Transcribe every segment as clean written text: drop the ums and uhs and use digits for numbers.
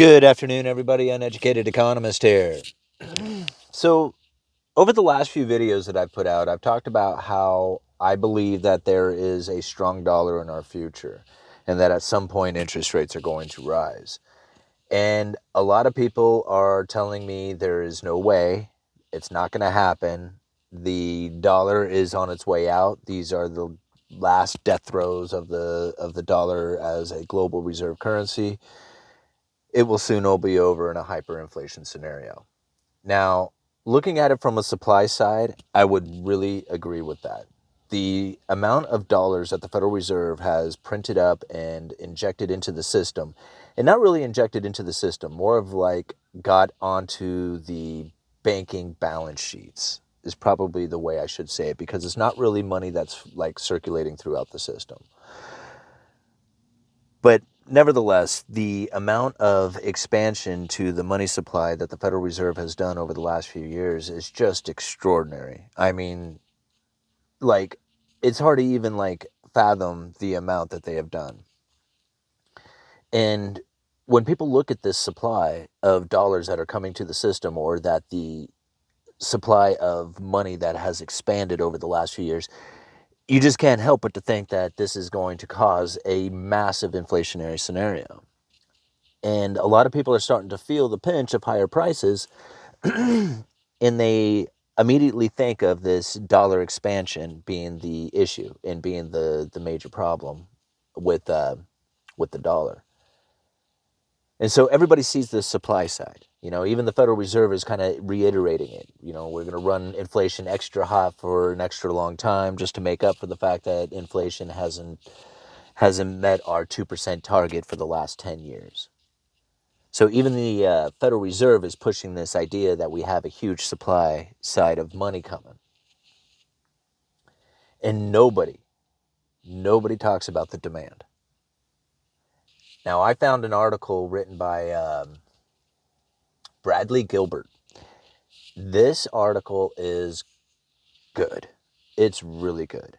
Good afternoon, everybody. Uneducated Economist here. So, over the last few videos that I've put out, I've talked about how I believe that there is a strong dollar in our future and that at some point interest rates are going to rise. And a lot of people are telling me there is no way, it's not going to happen. The dollar is on its way out. These are the last death throes of the dollar as a global reserve currency. It will soon all be over in a hyperinflation scenario. Now, looking at it from a supply side, I would really agree with that. The amount of dollars that the Federal Reserve has printed up and injected into the system, and not really injected into the system, more of like got onto the banking balance sheets, is probably the way I should say it, because it's not really money that's like circulating throughout the system. But nevertheless, the amount of expansion to the money supply that the Federal Reserve has done over the last few years is just extraordinary. I mean, like, it's hard to even like fathom the amount that they have done. And when people look at this supply of dollars that are coming to the system, or that the supply of money that has expanded over the last few years, you just can't help but to think that this is going to cause a massive inflationary scenario. And a lot of people are starting to feel the pinch of higher prices, and they immediately think of this dollar expansion being the issue and being the major problem with the dollar. And so everybody sees the supply side. Even the Federal Reserve is kind of reiterating it. We're going to run inflation extra hot for an extra long time just to make up for the fact that inflation hasn't met our 2% target for the last 10 years. So even the Federal Reserve is pushing this idea that we have a huge supply side of money coming. And nobody talks about the demand. Now, I found an article written by Bradley Gilbert. This article is good. It's really good.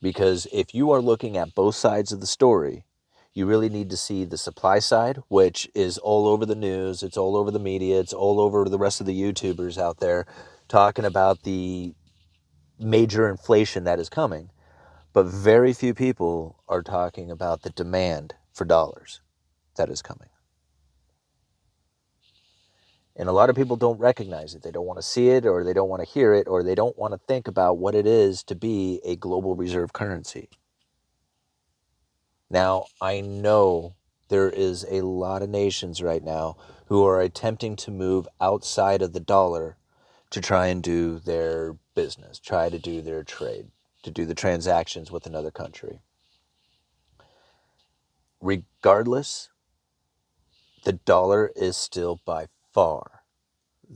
Because if you are looking at both sides of the story, you really need to see the supply side, which is all over the news, it's all over the media, it's all over the rest of the YouTubers out there talking about the major inflation that is coming. But very few people are talking about the demand for dollars that is coming. And a lot of people don't recognize it. They don't want to see it, or they don't want to hear it, or they don't want to think about what it is to be a global reserve currency. Now, I know there is a lot of nations right now who are attempting to move outside of the dollar to try and do their business, try to do their trade, to do the transactions with another country. Regardless, the dollar is still by far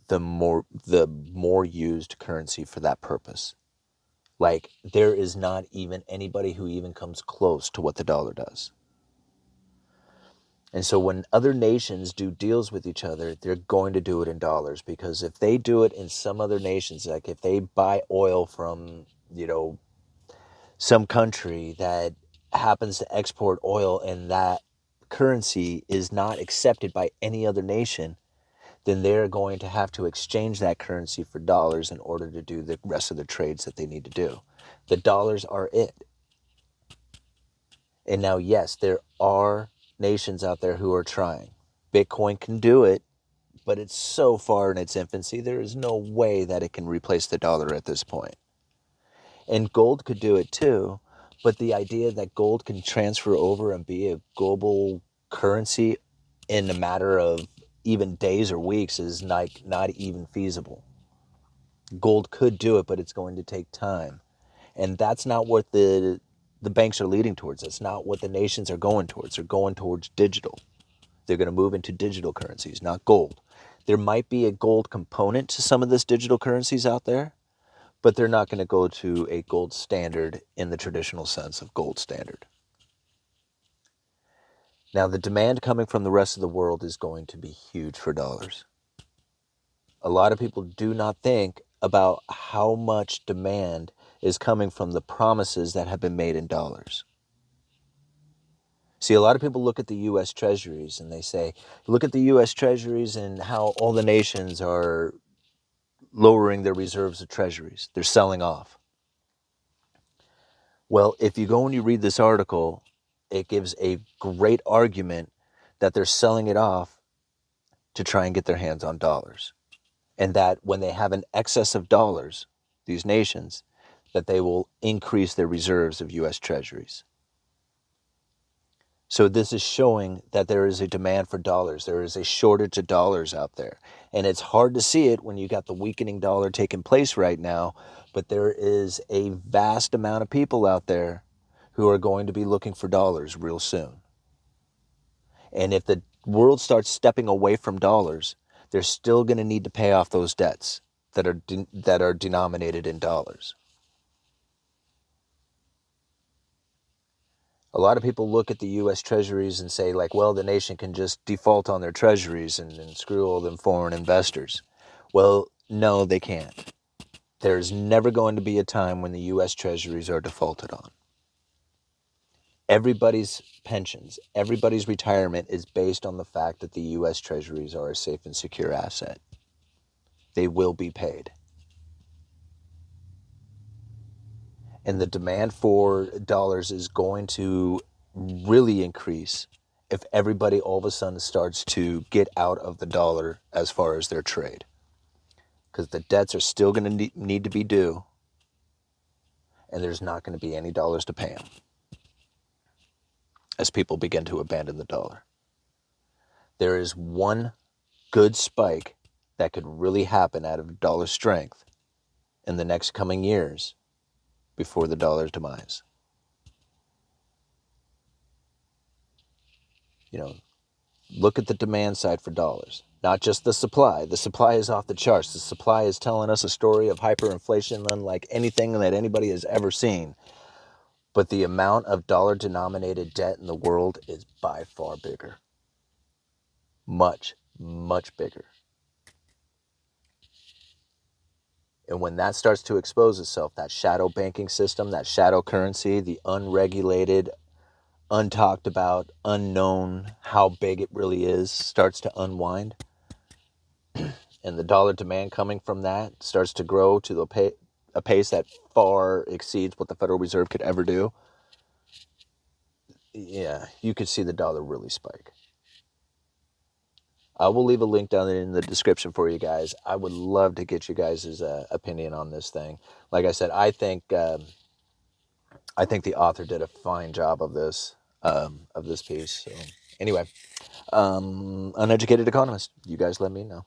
the more used currency for that purpose. Like, there is not even anybody who even comes close to what the dollar does. And so when other nations do deals with each other, they're going to do it in dollars, because if they do it in some other nations, like if they buy oil from, some country that happens to export oil and that currency is not accepted by any other nation, then they're going to have to exchange that currency for dollars in order to do the rest of the trades that they need to do. The dollars are it. And now, yes, there are nations out there who are trying. Bitcoin can do it, but it's so far in its infancy, there is no way that it can replace the dollar at this point. And gold could do it too, but the idea that gold can transfer over and be a global currency in a matter of even days or weeks is not even feasible. Gold could do it, but it's going to take time. And that's not what the banks are leading towards. That's not what the nations are going towards. They're going towards digital. They're going to move into digital currencies, not gold. There might be a gold component to some of this digital currencies out there, but they're not going to go to a gold standard in the traditional sense of gold standard. Now, the demand coming from the rest of the world is going to be huge for dollars. A lot of people do not think about how much demand is coming from the promises that have been made in dollars. See, a lot of people look at the U.S. Treasuries and they say, look at the U.S. Treasuries and how all the nations are lowering their reserves of Treasuries. They're selling off. Well, if you go and you read this article, it gives a great argument that they're selling it off to try and get their hands on dollars. And that when they have an excess of dollars, these nations, that they will increase their reserves of U.S. Treasuries. So this is showing that there is a demand for dollars. There is a shortage of dollars out there. And it's hard to see it when you got the weakening dollar taking place right now, but there is a vast amount of people out there who are going to be looking for dollars real soon. And if the world starts stepping away from dollars, they're still going to need to pay off those debts that are denominated in dollars. A lot of people look at the U.S. Treasuries and say, like, well, the nation can just default on their treasuries and screw all them foreign investors. Well, no, they can't. There's never going to be a time when the U.S. Treasuries are defaulted on. Everybody's pensions, everybody's retirement is based on the fact that the U.S. Treasuries are a safe and secure asset. They will be paid. And the demand for dollars is going to really increase if everybody all of a sudden starts to get out of the dollar as far as their trade. Because the debts are still going to need to be due, and there's not going to be any dollars to pay them as people begin to abandon the dollar. There is one good spike that could really happen out of dollar strength in the next coming years before the dollar's demise. You know, look at the demand side for dollars, not just the supply. The supply is off the charts. The supply is telling us a story of hyperinflation unlike anything that anybody has ever seen. But the amount of dollar-denominated debt in the world is by far bigger. Much, much bigger. And when that starts to expose itself, that shadow banking system, that shadow currency, the unregulated, untalked about, unknown, how big it really is, starts to unwind, and the dollar demand coming from that starts to grow to a pace that far exceeds what the Federal Reserve could ever do, yeah, you could see the dollar really spike. I will leave a link down there in the description for you guys. I would love to get you guys' opinion on this thing. Like I said, I think the author did a fine job of this piece. So anyway, Uneducated Economist, you guys let me know.